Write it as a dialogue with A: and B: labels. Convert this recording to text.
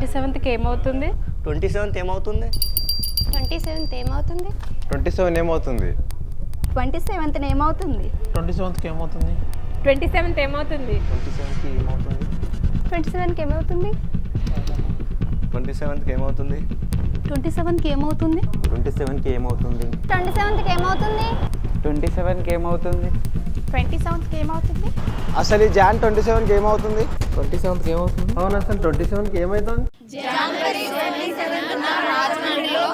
A: 27కి ఏమవుతుంది?
B: 27th ఏమవుతుంది?
C: 27th ఏమవుతుంది?
D: 27 ఏమవుతుంది?
C: 27th ఏమవుతుంది?
E: 27కి ఏమవుతుంది?
A: 27th ఏమవుతుంది?
D: 27కి ఏమవుతుంది?
C: 27కి ఏమవుతుంది?
B: 27th ఏమవుతుంది?
C: 27కి ఏమవుతుంది?
D: 27కి ఏమవుతుంది?
C: 27కి ఏమవుతుంది?
F: 27కి ఏమవుతుంది?
C: 27కి ఏమవుతుంది?
D: అసలు ఈ జాన్ 27కి ఏమవుతుంది?
F: 27కి ఏమవుతుంది?
D: అవును, అసలు 27కి ఏమవుతుంది?
C: జనవరి 27న రాజమండ్రిలో